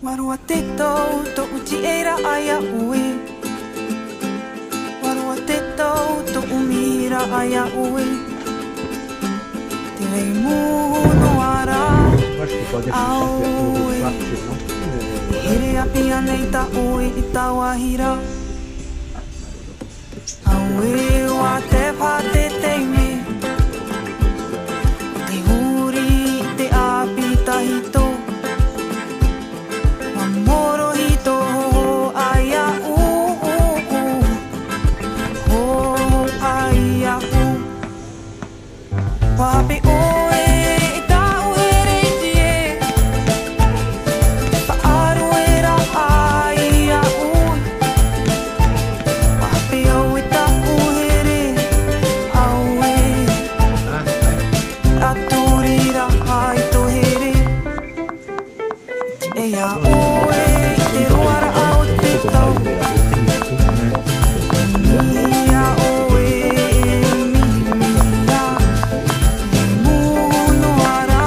Warua te tau, to uti eira aia ue. Warua te tau, to umira aia ue. Te rei muno ara, aue. Here api anei ta ue i tawahira. Aue wa te pate teime. Te huri te api tahito. Moro hito aia ho aia papi oe ta uere tie pa aruera aia papi oe ta uere aue aturira ai to here ea oe te roara au te tau mia oe mia muno ara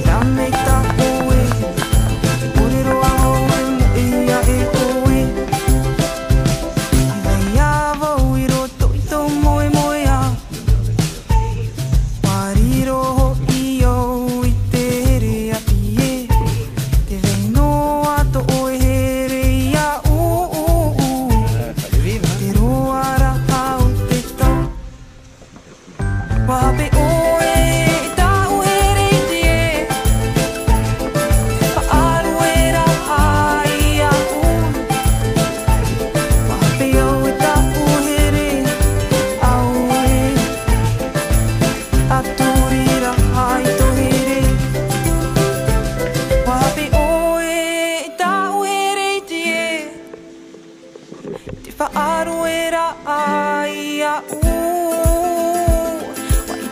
dame ta oe orero au e ia e oe ia vau i roto i tō moe moe a pariro i au i te here api e te veino ato oe here ia te roara au te tau wape oe ta uhere tie pa aruera aia wape oe ta uhere aue aturira ai to here wape oe ta uhere tie te whaaroera aia wai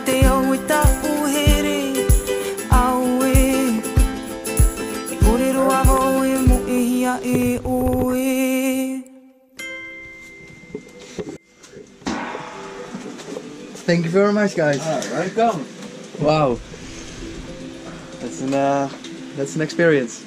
te au e ta uhere aue e korero aho e mo e hia e oe. Thank you very much, guys. Welcome. Wow, that's an experience.